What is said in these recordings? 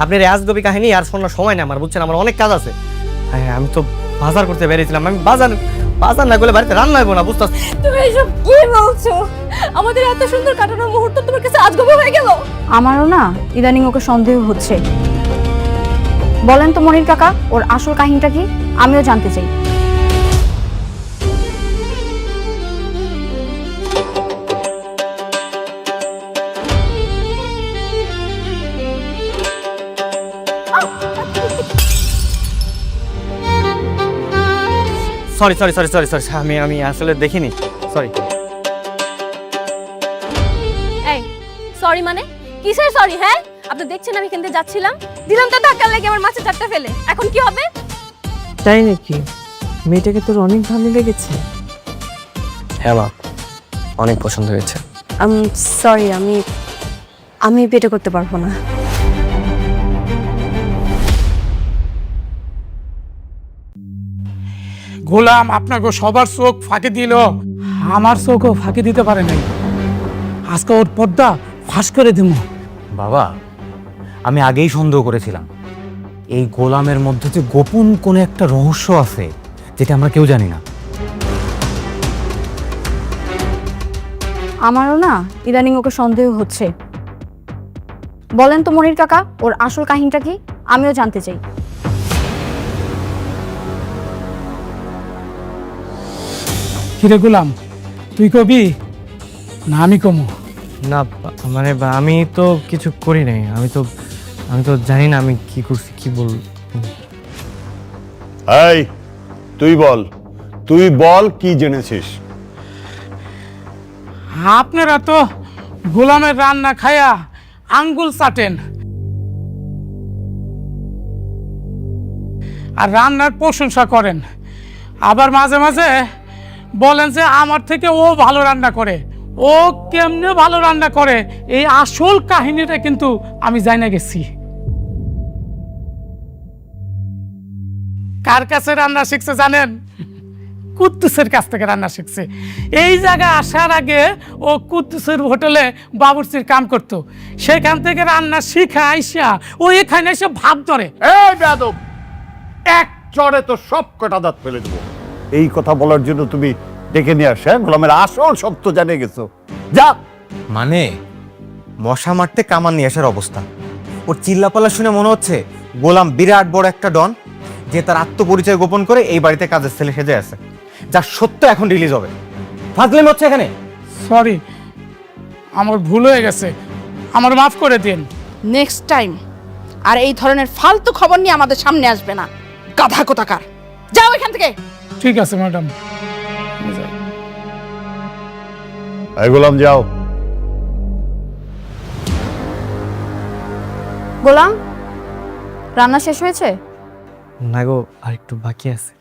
আপনার এই আজগবি কাহিনী আর শোনার সময় নেই আমার, বুঝছেন? আমার অনেক কাজ আছে। হ্যাঁ, আমি তো বাজার করতে বেরিয়েছিলাম। আমি বাজার না করলে বাড়িতে রান্না হইব না, বুঝতে? তুমি এসব কি বলছো? আমাদের এত সুন্দর কাটানো মুহূর্ত তোমার কাছে আজগবি হয়ে গেল? আমারও না ইদানিং ওকে সন্দেহ হচ্ছে। বলেন তো মনির কাকা, ওর আসল কাহিনীটা কি? আমিও জানতে চাই। Sorry sorry sorry sorry sorry আমি আসলে দেখিনি, সরি। এই সরি মানে কিসের সরি? হ্যাঁ, আপনি দেখছেন আমি এখান থেকে যাচ্ছিলাম, দিলাম তো ধাক্কা লেগে আমার মাছের চারটা ফেলে। এখন কি হবে? তাই নাকি? মেয়েটাকে তোর অনেক ভালো লেগেছে? হ্যাঁ মা, অনেক পছন্দ হয়েছে। সরি, আমি বিয়ে করতে পারবো না। গোলাম আপনাকে সবার চোখ ফাঁকি দিল, আমার চোখও ফাঁকি দিতে পারে নাই। আজকে ওর পর্দা ফাঁস করে দিব। বাবা, আমি আগেই সন্দেহ করেছিলাম এই গোলামের মধ্যে যে গোপন কোনো একটা রহস্য আছে যেটা আমরা কেউ জানি না। আমারও না ইদানিং ওকে সন্দেহ হচ্ছে। বলেন তো মনির কাকা, ওর আসল কাহিনীটা কি? আমিও জানতে চাই। কিরে গোলাম, তুই কবি না আমি কমু? না মানে আমি তো কিছু করি নাই, আমি তো জানি না আমি কি করছি, কি বল। এই তুই বল কি জেনেছিস? আপনারা তো গোলামের রান্না খায়া আঙ্গুল চাটেন আর রান্নার প্রশংসা করেন, আবার মাঝে মাঝে বলেন যে আমার থেকে ও ভালো রান্না করে। ও কেমনে ভালো রান্না করে এই আসল কাহিনীটা কিন্তু আমি জানা গেছি। কার কাছে রান্না শিখছে জানেন? কুদ্দুসের কাছ থেকে রান্না শিখছে। এই জায়গায় আসার আগে ও কুদ্দুসের হোটেলে বাবুর্চির কাম করতো, সেখান থেকে রান্না শিখা আইসা ও এখানে এসে ভাব ধরে। এই বেয়াদব, এক চড়ে তো সব কটা দাঁত ফেলে দেবো। এই কথা বলার জন্য তুমি ডেকে নিয়ে আসে গোলামের আসল সত্য জানে গেছো? যা। মানে মশা মারতে কামান নিয়ে আসার অবস্থা। ওর চিল্লাপাল্লা শুনে মনে হচ্ছে গোলাম বিরাট বড় একটা ডন, যে তার আত্মপরিচয় গোপন করে এই বাড়িতে কাজের ছেলে সেজে আছে, যার সত্য এখন রিলিজ হবে। ফাজলামি হচ্ছে এখানে। সরি, আমার ভুল হয়ে গেছে, আমার মাফ করে দিন। নেক্সট টাইম আর এই ধরনের ফালতু খবর নিয়ে আমাদের সামনে আসবে না, গাধা কোথাকার। যাও এখান থেকে। ঠিক আছে ম্যাডাম। এই গোলাম যাও। গোলাম, রান্না শেষ হয়েছে? না গো, আর একটু বাকি আছে।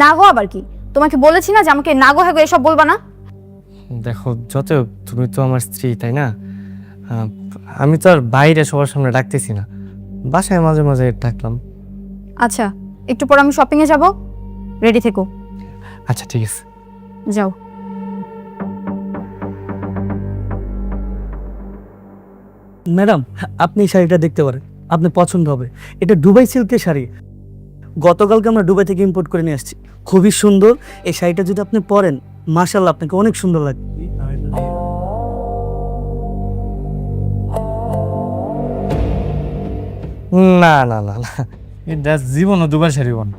নাগো আবার কি? তোমাকে বলেছি না যে আমাকে নাগো হ্যাগো এসব বলবা না। দেখো, যত তুমি তো আমার স্ত্রী, তাই না? আমি তো আর বাইরে সবার সামনে ডাকতেছি না, বাসায় মাঝে মাঝে ডাকলাম। আচ্ছা, একটু পর আমি শপিং এ যাব, রেডি থেকো। আচ্ছা ঠিক আছে, যাও। ম্যাডাম, আপনি এই শাড়িটা দেখতে পারেন, আপনার পছন্দ হবে। এটা দুবাই সিল্কের শাড়ি, গতকালকে আমরা দুবাই থেকে ইম্পোর্ট করে নিয়ে আসছি। খুবই সুন্দর। এই শাড়িটা যদি আপনি পরেন, মাশাআল্লাহ আপনাকে অনেক সুন্দর লাগবে। না না না না, এটা জীবনও দুবার শাড়ি বোন।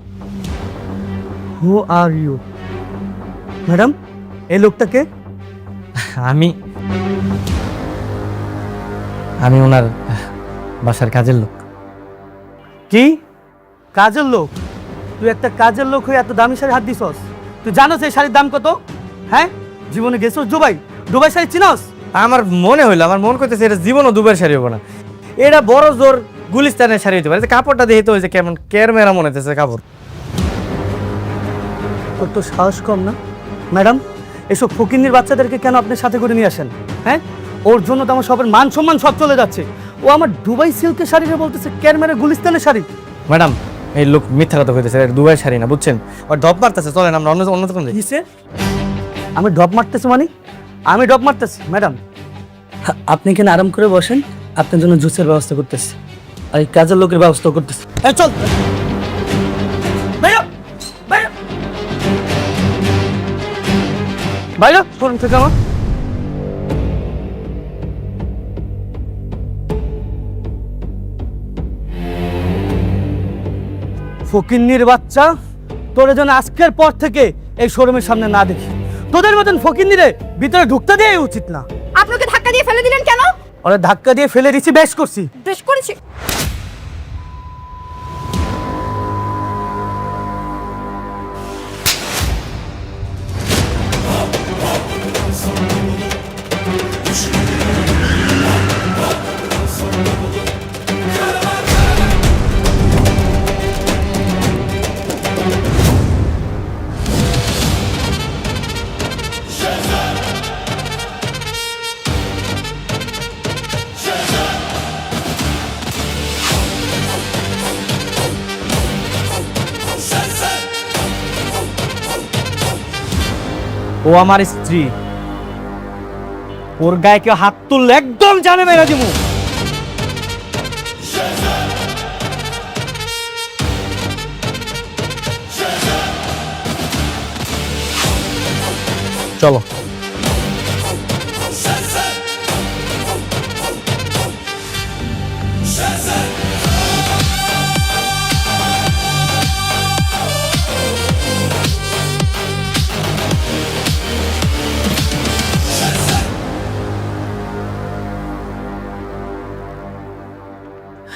হু আর ইউ? ম্যাডাম, এই লোকটাকে? আমি ওনার বাসার কাজের লোক। কি কাজের লোক? তুই একটা কাজের লোক হয়ে এত দামি শাড়ি হাত দিছস? তুই জানোস এই শাড়ির দাম কত? হ্যাঁ, জীবনে গেছস দুবাই? দুবাই শাড়ি চিনস? আমার মনে হইলো, আমার মন করতেছে এটা জীবনও দুবার শাড়ি হবো না, এটা বড় জোর গুলিস্তানের শাড়ি হইতে পারে। কাপড়টা দেখে তো হয়েছে কেমন কেরমেরা মনে হতেছে কাপড়। তোর তো সাহস কম না? ম্যাডাম, এসব ফকিন্নির বাচ্চাদেরকে কেন আপনার সাথে করে নিয়ে আসেন? হ্যাঁ, ওর জন্য তো আমার সবার মান সম্মান সব চলে যাচ্ছে। ও আমার দুবাই সিল্কের শাড়িটা বলতেছে কেরমেরা গুলিস্তানের শাড়ি। ম্যাডাম, এই লোক মিথ্যা কথা কইতেছে, এটা দুবাই শাড়ি না, বুঝছেন? আর ডব মারতেছে, চলেন আমরা অন্য দোকানে যাই। কিসে? আমি ডব মারতেছি মানে? আমি ডব মারতেছি? ম্যাডাম, আপনি এখানে আরাম করে বসেন, আপনার জন্য জুসের ব্যবস্থা করতেছি। আর এই কাজের লোকের ব্যবস্থা করতেছি। এই চল বাইরে শোরুম থেকে আমার ফকিন্নির বাচ্চা, তোরে যেন আজকের পর থেকে এই শোরুমের সামনে না দেখি। তোদের মতন ফকিন্নিরে ভিতরে ঢুকতে দেওয়াই উচিত না। আপনাকে ধাক্কা দিয়ে ফেলে দিলেন কেন? ওরা ধাক্কা দিয়ে ফেলে দিছি, বেশ করছি। বেশ করেছি। ও আমার স্ত্রী, ওর গায়ে কেউ হাত তুললে একদম জানে মেরা দিমু। চলো।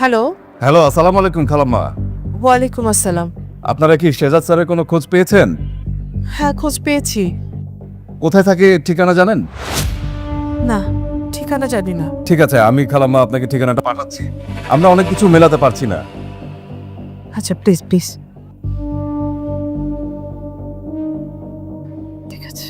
হ্যালো, হ্যালো, আসসালামু আলাইকুম খালাম্মা। ওয়ালাইকুম আসসালাম। আপনারা কি শেজাদ স্যারের কোনো খোঁজ পেয়েছেন? হ্যাঁ, খোঁজ পেয়েছি। কোথায় থাকে ঠিকানা জানেন? না, ঠিকানা জানি না। ঠিক আছে, আমি খালাম্মা আপনাকে ঠিকানাটা পাঠাচ্ছি। আমরা অনেক কিছু মেলাতে পারছি না। আচ্ছা, প্লিজ প্লিজ। ঠিক আছে।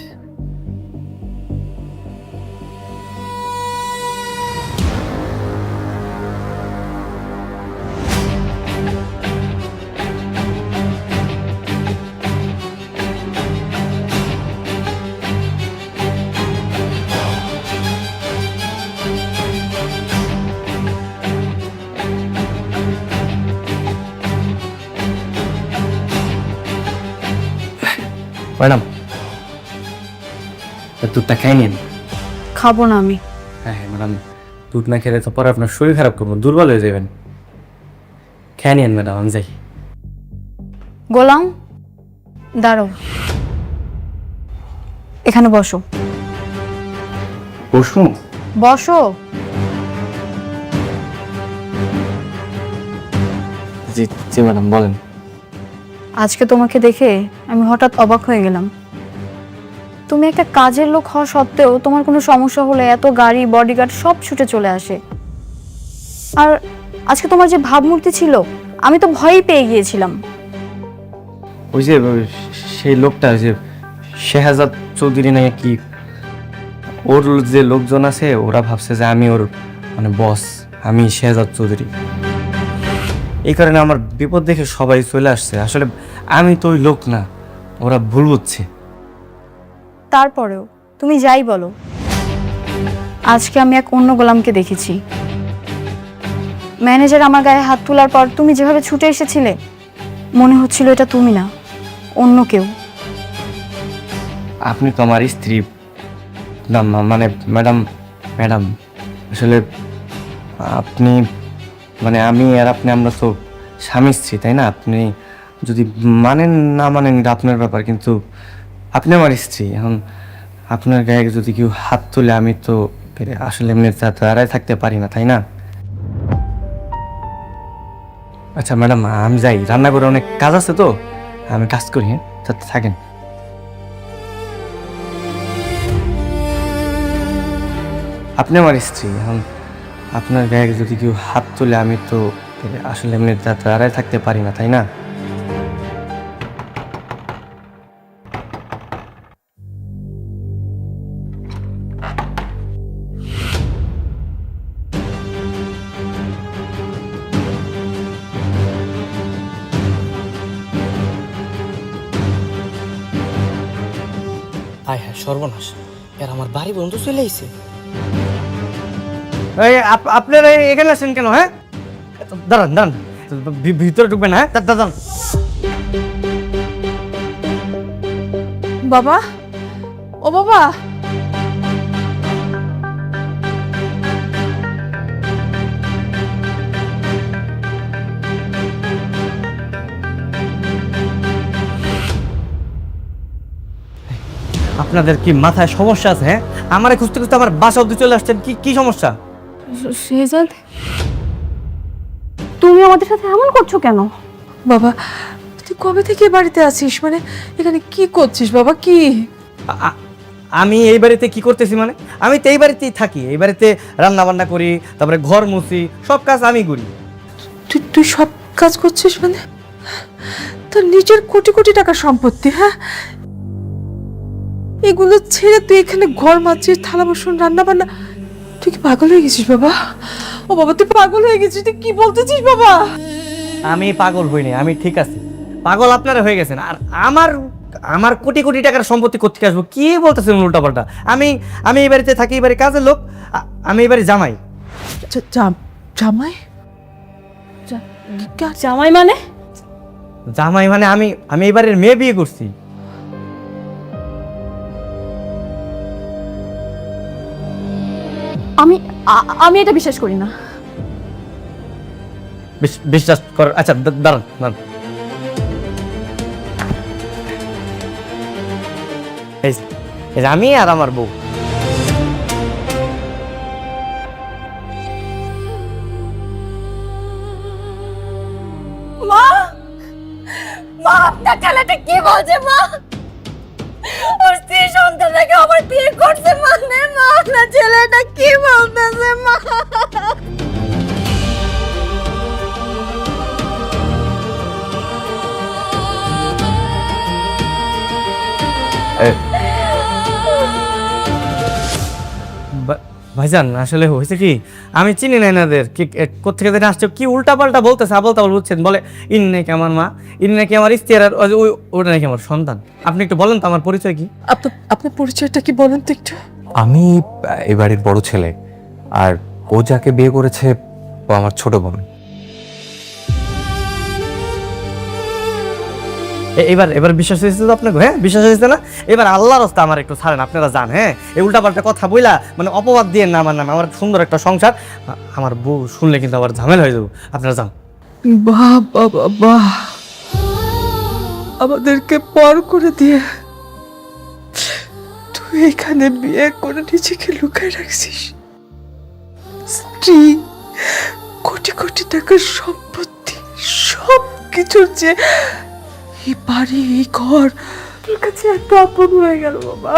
ম্যাডাম দুধটা খাই নিন। খাবো না আমি। হ্যাঁ হ্যাঁ ম্যাডাম, দুধ না খেলে তো পরে আপনার শরীর খারাপ করবো, দুর্বল হয়ে যাবেন। খেয়ে নিন ম্যাডাম, আমি যাই। গোলাম, দাঁড়াও, এখানে বসো। বসু বসো। জি জি ম্যাডাম, বলেন। আজকে তোমাকে দেখে আমি হঠাৎ অবাক হয়ে গেলাম। তুমি একটা কাজের লোক হওয়া সত্ত্বেও তোমার কোনো সমস্যা হলে এত গাড়ি, বডিগার্ড সব ছুটে চলে আসে। আর আজকে তোমার যে ভাবমূর্তি ছিল, আমি তো ভয়ই পেয়ে গিয়েছিলাম। ওই যে সেই লোকটা, ওই যে শেহাজাদ চৌধুরী নাকি কি, ওর যে লোকজন আছে ওরা ভাবছে যে আমি ওর মানে বস, আমি শেহাজাদ চৌধুরী। এই কারণে আমার বিপদ দেখে সবাই চলে আসছে। আসলে আমি তো ওই লোক না, ওরা ভুল বুঝছে। তারপরেও তুমি যাই বলো, আজকে আমি এক অন্য গোলামকে দেখেছি। ম্যানেজার আমার গায়ে হাত তোলার পর তুমি যেভাবে ছুটে এসেছিলে, মনে হচ্ছিল এটা তুমি না, অন্য কেউ। আপনি তো আমার স্ত্রী না, মানে ম্যাডাম আসলে আপনি মানে আমি আর আপনি আমরা তো স্বামী স্ত্রী, তাই না? আপনি যদি মানেন না মানেন এটা আপনার ব্যাপার, কিন্তু আপনি আমার স্ত্রী। এখন আপনার গায়ে যদি কেউ হাত তুলে আমি তো আসলে এমনি দাঁড়ায় থাকতে পারি না, তাই না? আচ্ছা ম্যাডাম, আমি যাই, রান্না করে অনেক কাজ আছে তো, আমি কাজ করি। হ্যাঁ, থাকেন। আপনি আমার স্ত্রী, এখন আপনার গায়ে যদি কেউ হাত তুলে আমি তো আসলে এমনি দাঁড়ায় থাকতে পারি না, তাই না? হায় হায়, সর্বনাশ! এর আমার বাড়ি বন্ধু চলে এসেছে। আপনারা এখানে আছেন কেন? হ্যাঁ, দাঁড়ান দাঁড়ান, ভিতরে ঢুকবেন, হ্যাঁ দাঁড়ান। বাবা, ও বাবা, আপনাদের কি মাথায় সমস্যা আছে? হ্যাঁ, আমারে খুঁজতে খুঁজতে আমার বাসা অবধি চলে আসছেন, কি কি সমস্যা? শেহজাদ, তুমি আমাদের সাথে এমন করছো কেন? বাবা তুই কবে থেকে এ বাড়িতে আছিস? মানে এখানে কি করছিস বাবা? কি আমি এই বাড়িতে কি করতেছি মানে? আমি তো এই বাড়িতেই থাকি, এই বাড়িতে রান্না বান্না করি, তারপরে ঘর মুছি, সব কাজ আমি করি। তুই তুই সব কাজ করছিস? মানে তোর নিজের কোটি কোটি টাকার সম্পত্তি, হ্যাঁ, এগুলো ছেড়ে তুই এখানে ঘর মাছিস, থালা বাসন, রান্না বান্না। তুই কি পাগল হয়ে গেছিস বাবা? ও বাবা তুই পাগল হয়ে গেছিস, তুই কি বলতেছিস বাবা? আমি পাগল হইনি, আমি ঠিক আছি। পাগল আপনারা হয়ে গেছেন। আর আমার আমার কোটি কোটি টাকার সম্পত্তি কোথেকে আসবো? কি বলতেছেন উল্টাপাল্টা? আমি আমি এই বাড়িতে থাকি, এই বাড়ির কাজের লোক, আমি এই বাড়ির জামাই। জামাই? জামাই মানে? জামাই মানে আমি এই বাড়ির মেয়ে বিয়ে করছি। আমি এটা বিশ্বাস করি না। বিশ্বাস কর। আচ্ছা দাঁড়ান দাঁড়ান, এই যে আমি আর আমার বউ। মা, মা আপনার ছেলেটা কি বলছে? মা, ওর স্ত্রী সন্তানটাকে আবার বিয়ে করছে মানে? মা আপনার ছেলেটা কি বলতেছে? মা ভাইজান, আসলে হয়েছে কি, আমি চিনি না এনাদের, কি কোথেকে যেন আসছে, কি উল্টাপাল্টা বলতেছে, আবল তাবল বুঝছেন। বলে ইনি নাকি আমার মা, ইনি নাকি আমার স্ত্রী, আর ওটা নাকি আমার সন্তান। আপনি একটু বলেন তো আমার পরিচয় কি? আপনার পরিচয়টা কি বলেন তো একটু? আমি এই বাড়ির বড় ছেলে, আর ও যাকে বিয়ে করেছে ও আমার ছোট বোন। এবার বিশ্বাস হয়েছে তো আপনাকে? হ্যাঁ বিশ্বাস হয়েছে না? এবার আল্লাহর রাস্তা আমার একটু ছাড়েন, আপনারা যান। হ্যাঁ, এই উল্টাপাল্টা কথা বইলা মানে অপবাদ দিয়ে না আমার নামে। আমার সুন্দর একটা সংসার, আমার বউ শুনলে কিন্তু আবার ঝামেলা হয়ে যাবো। আপনারা যান। বাহ বাবা বাহ, আমাদেরকে পর করে দিয়ে তুই এখানে বিয়ে করে নিজেকে লুকায় রাখছিস। স্ত্রী, কোটি কোটি টাকার সম্পত্তি, সব কিছুর যে এই বাড়ি, এই ঘর তোর কাছে এত আপন হয়ে গেল বাবা।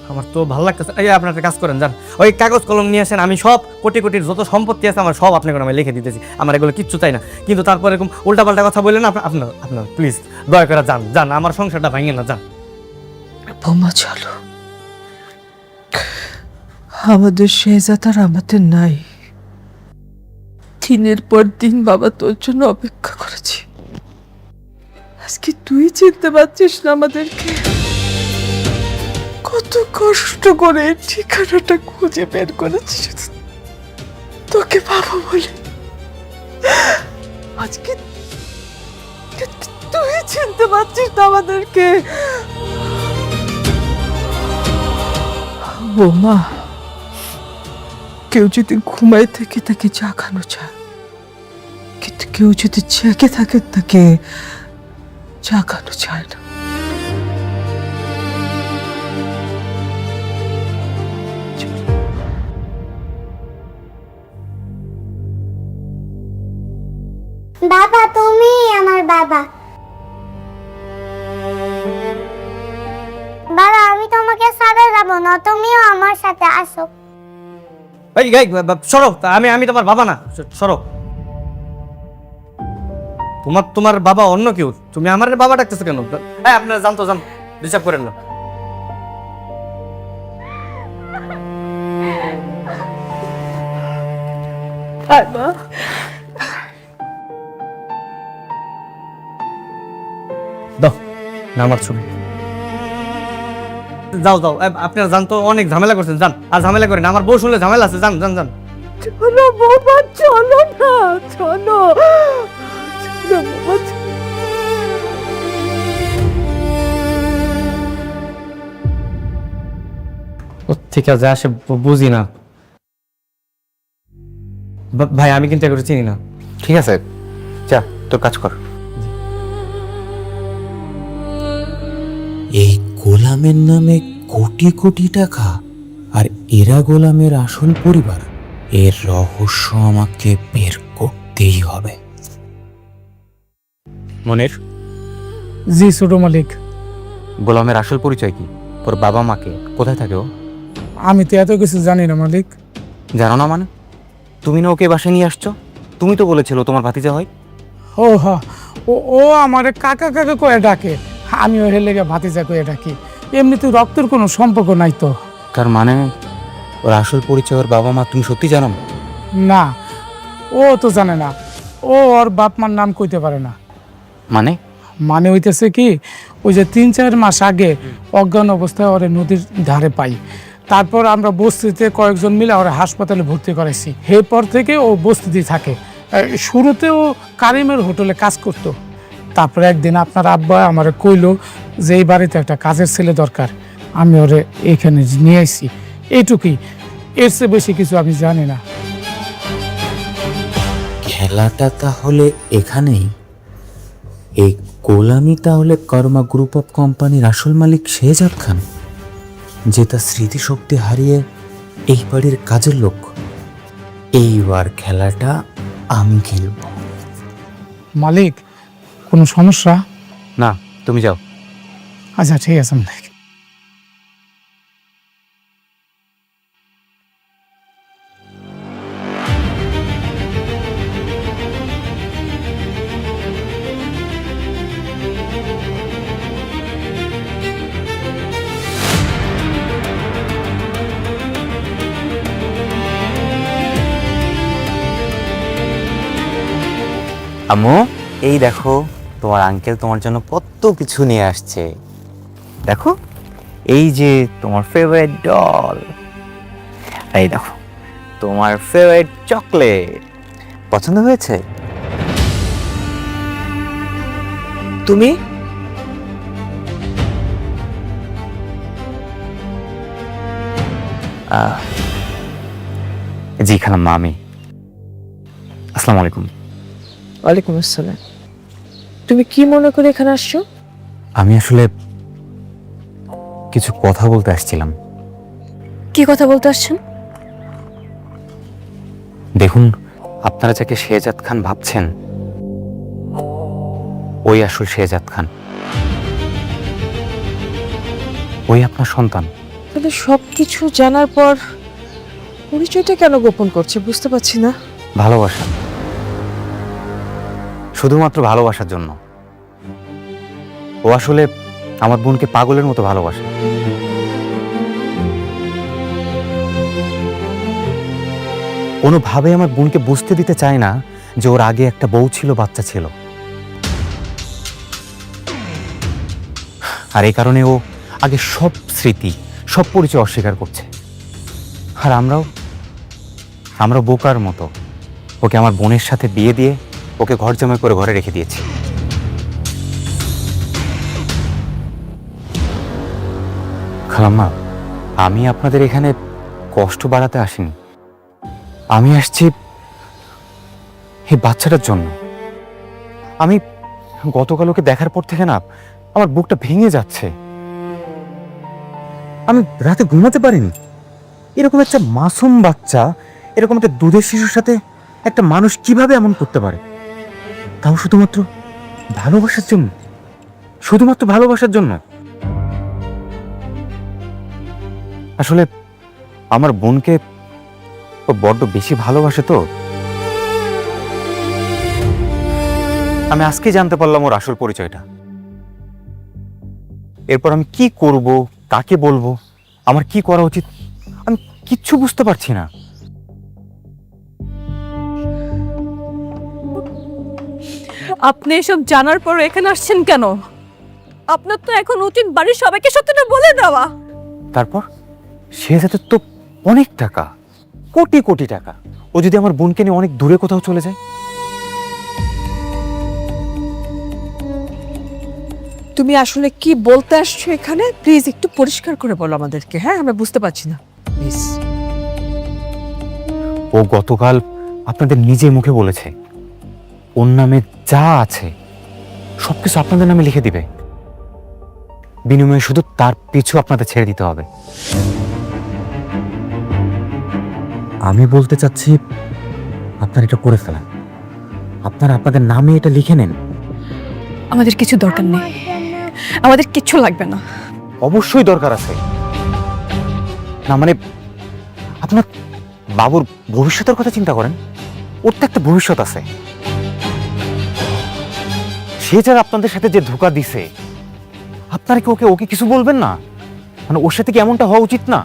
আমার তো ভালো লাগতেছে। এই আপনার একটা কাজ করেন, যান ওই কাগজ কলম নিয়ে আসেন, আমি সব কোটি কোটির যত সম্পত্তি আছে আমার সব আপনাকে আমি লিখে দিতেছি। আমার এগুলো কিচ্ছু চাই না, কিন্তু তারপর এরকম উল্টাপাল্টা কথা বললেন না। আপনার প্লিজ দয়া করে যান, যান, আমার সংসারটা ভাঙেন না, যান। বোমা চলো, আমাদের শেহজাদ আর আমাদের নাই। দিনের পর দিন বাবা তোর জন্য অপেক্ষা করেছি, আজকে তুই চিনতে পারছিস না আমাদেরকে? কত কষ্ট করে ঠিকানাটা খুঁজে বের করেছি শুধু তোকে বাবা বলে। আজকে তুই চিনতে পারছিস না আমাদেরকে? বোমা, কেউ যদি ঘুমায় থাকে তাকে জাগানো যায়, কিন্তু কেউ যদি জেগে থাকে তাকে জাগানো যায় না। বাবা, তুমি আমার বাবা। বাবা, আমি তোমাকে ছাড়া যাব না, তুমিও আমার সাথে আসো। এই সরো, আমি তোমার বাবা না, সরো। তোমার বাবা অন্য কেউ, তুমি আমার বাবা ডাকতেছো কেন? আপনারা জানতো, জান, ডিস্টার্ব করেন না। দাও না আমার ছবি, যাও যাও। আপনারা জানতো অনেক ঝামেলা করছেন, যান, আর ঝামেলা করেন। আমার বউ শুনলে ঝামেলা আছে, যান যান যান। চলো বাবা, চলো না, চলো। ঠিক আছে আসে বুঝি না ভাই, আমি কিন্তু এগুলো চিনি না। ঠিক আছে, যা তোর কাজ কর। এই গোলামের নামে কোটি কোটি টাকা, আর এরা গোলামের আসল পরিবার। এর রহস্য আমাকে বের করতেই হবে। মনির, জি ছোট মালিক। গোলামের আসল পরিচয় কি? ওর বাবা মাকে, কোথায় থাকে ও? আমি তো এত কিছু জানি না মালিক। জানো না মানে? তুমি না ওকে বাসায় নিয়ে আসছো? তুমি তো বলেছিল তোমার ভাতিজা হয়। ও হা, ও আমারে কাকা কাকা কয়ে ডাকে, আমি ওর লেগে ভাতিজা কয়ে ডাকি। এমনি তো রক্তের কোনো সম্পর্ক নাই তো। তার মানে ওর আসল পরিচয় ওর বাবা মা তুমি সত্যি জানো না? না, ও তো জানে না। ও ওর বাপ মার নাম কইতে পারে না। মানে হইতেছে কি, ওই যে 3-4 মাস আগে অজ্ঞান অবস্থায় ওরে নদীর ধারে পাই। তারপর আমরা বস্তিতে কয়েকজন মিলে ওরা হাসপাতালে ভর্তি করেছি। এরপর থেকে ও বস্তিতেই থাকে। শুরুতে ও কারিমের হোটেলে কাজ করতো। তারপরে একদিন আপনার আব্বা আমারে কইলো যে এই বাড়িতে একটা কাজের ছেলে দরকার, আমি ওরে এইখানে নিয়ে আইছি। এইটুকুই, এর চেয়ে বেশি কিছু আমি জানি না। খেলাটা তাহলে এখানেই। এই গোলামি তাহলে কর্মা গ্রুপ অফ কোম্পানির আসল মালিক শেহজাদ খান, যে তার স্মৃতিশক্তি হারিয়ে এই বাড়ির কাজের লোক। এইবার খেলাটা আমি খেলব। মালিক, কোনো সমস্যা? না, তুমি যাও। আচ্ছা ঠিক আছে মালিক। আম্মু, এই দেখো তোমার আঙ্কেল তোমার জন্য কত কিছু নিয়ে আসছে। দেখো, এই যে তোমার ফেভারিট ডল, এই দেখো তোমার ফেভারিট চকলেট। পছন্দ হয়েছে? তুমি জি খালাম্মা, আমি। আসসালামু আলাইকুম। ওয়ালাইকুম আসসালাম। তুমি কি মনে করে এখানে আসছো? আমি আসলে কিছু কথা বলতে আসছিলাম। কি কথা বলতে আসছেন? দেখুন, আপনারা যাকে শেহজাদ খান ভাবছেন, ওই আসল শেহজাদ খান। ওই আপনার সন্তান। তাহলে সবকিছু জানার পর পরিচয়টা কেন গোপন করছে বুঝতে পারছি না। ভালোবাসা, শুধুমাত্র ভালোবাসার জন্য। ও আসলে আমার বোনকে পাগলের মতো ভালোবাসে। কোনোভাবে আমার বোনকে বুঝতে দিতে চায় না যে ওর আগে একটা বউ ছিল, বাচ্চা ছিল। আর এই কারণে ও আগে সব স্মৃতি, সব পরিচয় অস্বীকার করছে। আর আমরা বোকার মতো ওকে আমার বোনের সাথে বিয়ে দিয়ে ওকে ঘর জামাই করে ঘরে রেখে দিয়েছি। খালাম্মা, আমি আপনাদের এখানে কষ্ট বাড়াতে আসিনি। আমি আসছি এই বাচ্চাটার জন্য। আমি গতকাল ওকে দেখার পর থেকে না আমার বুকটা ভেঙে যাচ্ছে। আমি রাতে ঘুমাতে পারিনি। এরকম একটা মাসুম বাচ্চা, এরকম একটা দুধের শিশুর সাথে একটা মানুষ কিভাবে এমন করতে পারে, তাও শুধুমাত্র ভালোবাসার জন্য। শুধুমাত্র ভালোবাসার জন্য। আসলে আমার বোনকে ও বড্ড বেশি ভালোবাসে তো। আমি আজকে জানতে পারলাম ওর আসল পরিচয়টা। এরপর আমি কি করব, কাকে বলবো, আমার কি করা উচিত, আমি কিচ্ছু বুঝতে পারছি না। আপনি এসব জানার পর এখানে আসছেন কেন? আপনার তো এখন উচিত বাড়ির সবাইকে সত্যটা বলে দেওয়া। তারপর শেহজাদের তো অনেক টাকা, কোটি কোটি টাকা। ও যদি আমার বোনকে নিয়ে অনেক দূরে কোথাও চলে যায়? তুমি আসলে কি বলতে আসছো এখানে? প্লিজ একটু পরিষ্কার করে বলো আমাদেরকে। হ্যাঁ, আমরা বুঝতে পারছি না। প্লিজ। ও গতকাল আপনাদের নিজে মুখে বলেছে ওর নামে যা আছে সবকিছু আপনাদের নামে লিখে দিবে, বিনিময়ে শুধু তার পিছু আপনাদের ছেড়ে দিতে হবে। আমি বলতে চাচ্ছি আপনারা এটা করে ফেলেন, আপনারা আপনাদের নামে এটা লিখে নেন। আমাদের কিছু দরকার নেই, আমাদের কিচ্ছু লাগবে না। অবশ্যই দরকার আছে। না মানে আপনার বাবুর ভবিষ্যতের কথা চিন্তা করেন, ওর তো একটা ভবিষ্যৎ আছে। সে যারা আপনাদের সাথে যে ধোঁকা দিছে, আপনারা কি ওকে ওকে কিছু বলবেন না? মানে ওর সাথে কি এমনটা হওয়া উচিত না?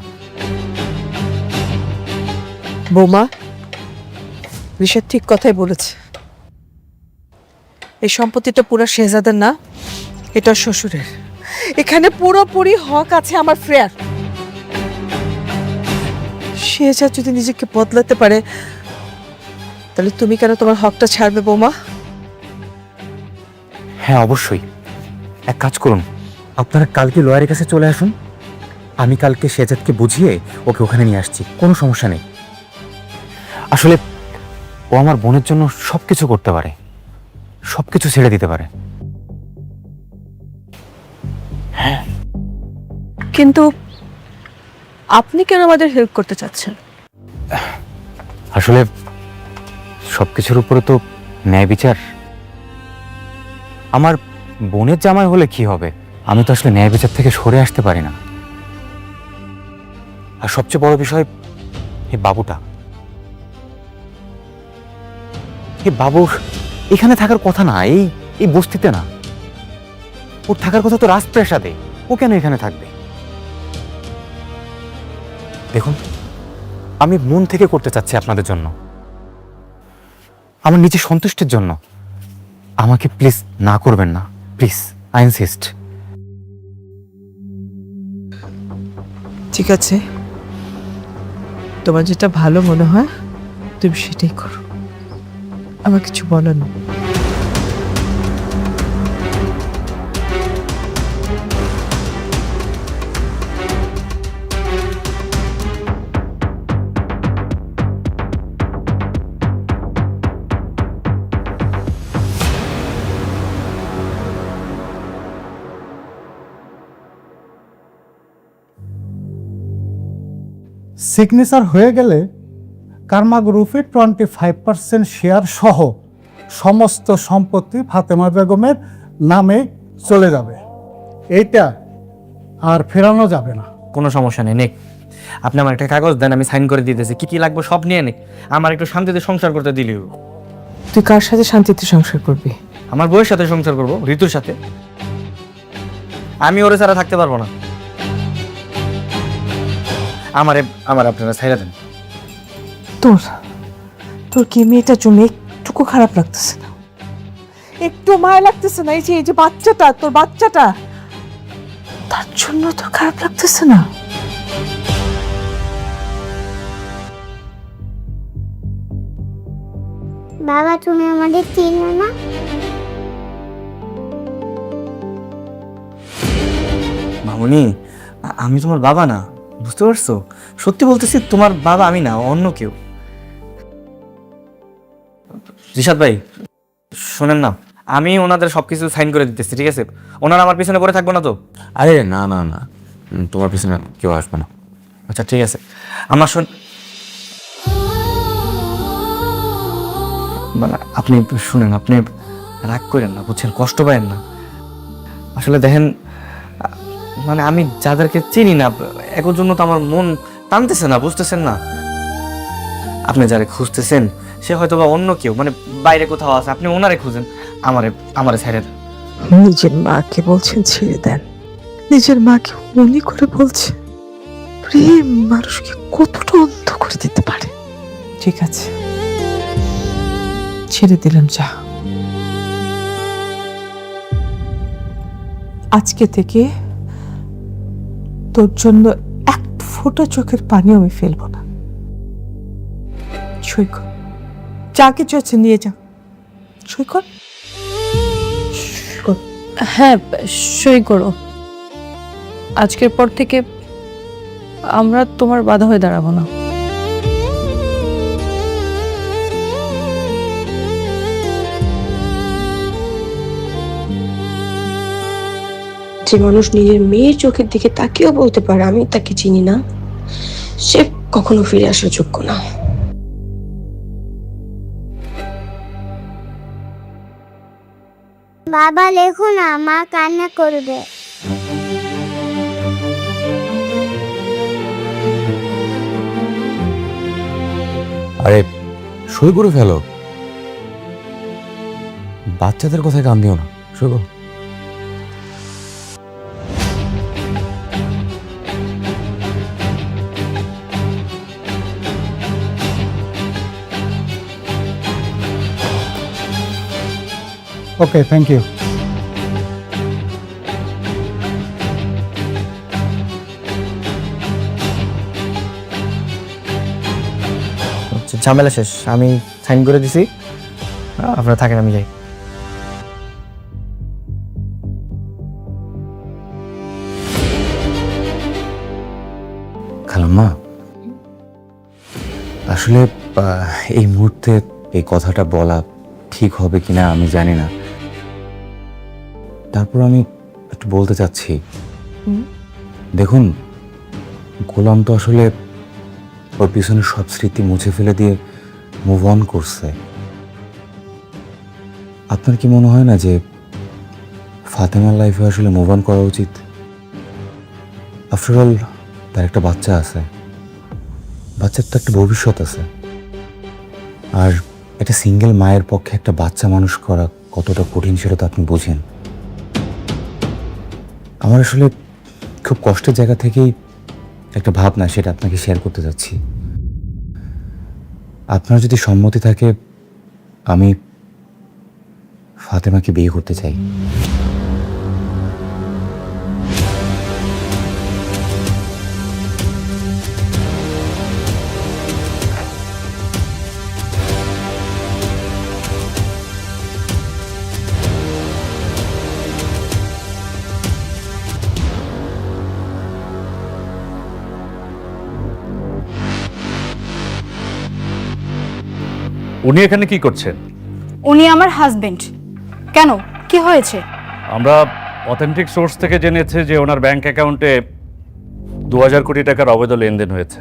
বৌমা, ঋষাদ ঠিক কথাই বলেছে। এই সম্পত্তিটা পুরো শেহজাদের না, এটা শ্বশুরের। এখানে পুরোপুরি হক আছে আমার ফ্রেয়ার। শেহজাদ যদি নিজেকে বদলাতে পারে, তাহলে তুমি কেন তোমার হকটা ছাড়বে বৌমা? হ্যাঁ অবশ্যই। এক কাজ করুন, আপনারা কালকে লয়ারের কাছে চলে আসুন, আমি কালকে শেহজাদকে বুঝিয়ে ওকে ওখানে নিয়ে আসছি, কোনো সমস্যা নেই। আসলে ও আমার বোনের জন্য সবকিছু করতে পারে, সবকিছু ছেড়ে দিতে পারে। কিন্তু আপনি কেন আমাদের হেল্প করতে চাচ্ছেন? আসলে সবকিছুর উপরে তো ন্যায় বিচার। আমার বোনের জামাই হলে কি হবে, আমি তো আসলে ন্যায় বিচার থেকে সরে আসতে পারি না। আর সবচেয়ে বড় বিষয় এই বাবুটা, এই বাবুর এখানে থাকার কথা না, এই বস্তিতে না, ওর থাকার কথা তো রাজপ্রাসাদে। ও কেন এখানে থাকবে? দেখুন, আমি মন থেকে করতে চাচ্ছি আপনাদের জন্য, আমার নিজের সন্তুষ্টির জন্য। আমাকে প্লিজ না করবেন না, প্লিজ, আই ইনসিস্ট। ঠিক আছে, তোমার যেটা ভালো মনে হয় তুমি সেটাই করো, আমার কিছু বলার নেই। সিগনেচার হয়ে গেলে কারমা গ্রুপের 25% শেয়ার সহ সমস্ত সম্পত্তি ফাতেমা বেগমের নামে চলে যাবে। এইটা আর ফেরানো যাবে না। কোনো সমস্যা নেই, নেক। আপনি আমার একটা কাগজ দেন, আমি সাইন করে দিতেছি। কি কি লাগবে সব নিয়ে নেক, আমার একটু শান্তিতে সংসার করতে দিলেও। তুই কার সাথে শান্তিতে সংসার করবি? আমার বউয়ের সাথে সংসার করব, ঋতুর সাথে। আমি ওরে ছাড়া থাকতে পারবো না। আমার আপনারা ছাইরা দেন। তোর কি মেয়েটার জন্য একটুকু খারাপ লাগতেছে না? একটু মায়া লাগতেছে না? এই যে বাচ্চাটা, তোর বাচ্চাটা, তার জন্য তোর খারাপ লাগতেছে না? বাবা, তুমি আমাদের চিনো না? মামুনি, আমি তোমার বাবা না, বুঝতে পারছো? সত্যি বলতেছি, তোমার বাবা আমি না, অন্য কেউ। রিশাদ ভাই শোনেন না, আমি ওনাদের সবকিছু সাইন করে দিতেছি, ঠিক আছে? ওনারা আমার পিছনে পড়ে থাকবো না তো? আরে না না না, তোমার পিছনে কেউ আসবে না। আচ্ছা ঠিক আছে। আমার মানে আপনি শুনেন, আপনি রাগ করেন না, বুঝছেন? কষ্ট পায়েন না। আসলে দেখেন, মানে আমি যাদেরকে চিনি না, এর জন্য তো আমার মন টানতেছে না, বুঝতেছেন না? আপনি যারে খুঁজতেছেন সে হয়তো বা অন্য কেউ, মানে বাইরে কোথাও আছে। আপনি ওনারে খুঁজেন, আমারে ছেড়ে দেন। নিজের মাকে বলছেন ছেড়ে দেন, নিজের মাকে উনি করে বলছে। প্রেম মানুষকে কতটা অন্ধ করে দিতে পারে। ঠিক আছে, ছেড়ে দিলাম, যা। আজকে থেকে তোর জন্য এক ফোঁটা চোখের পানি আমি ফেলবো না। সই কর, যা কিছু আছে নিয়ে যা, সই কর। হ্যাঁ, সই করো। আজকের পর থেকে আমরা তোমার বাধা হয়ে দাঁড়াবো না। যে মানুষ নিজের মেয়ের চোখের দিকে তাকিয়েও বলতে পারে আমি তাকে চিনি না, সে কখনো ফিরে আসার যোগ্য না। বাবা লেখো না, মা কান্না করবে। আরে সই করে ফেলো, বাচ্চাদের কথায় কান দিও না, সই করো। ওকে, থ্যাংক ইউ। ঝামেলা শেষ, আমি সাইন করে দিছি, আপনারা থাকেন, আমি যাই। খালাম্মা, আসলে এই মুহূর্তে এই কথাটা বলা ঠিক হবে কিনা আমি জানি না, তারপর আমি একটু বলতে চাচ্ছি। দেখুন, গোলাম তো আসলে ওর পিছনে সব স্মৃতি মুছে ফেলে দিয়ে মুভ অন করছে। আপনার কি মনে হয় না যে ফাতেমার লাইফে আসলে মুভ অন করা উচিত? আফটার অল তার একটা বাচ্চা আছে, বাচ্চার তো একটা ভবিষ্যৎ আছে, আর একটা সিঙ্গেল মায়ের পক্ষে একটা বাচ্চা মানুষ করা কতটা কঠিন সেটা তো আপনি বোঝেন। আমার আসলে খুব কষ্টের জায়গা থেকেই একটা ভাবনা, সেটা আপনাকে শেয়ার করতে যাচ্ছি। আপনার যদি সম্মতি থাকে, আমি ফাতেমাকে বিয়ে করতে চাই। উনি এখানে কি করছেন? উনি আমার হাজবেন্ড। কেন, কি হয়েছে? আমরা অথেন্টিক সোর্স থেকে জেনেছি যে ওনার ব্যাংক অ্যাকাউন্টে 2000 কোটি টাকার অবৈধ লেনদেন হয়েছে।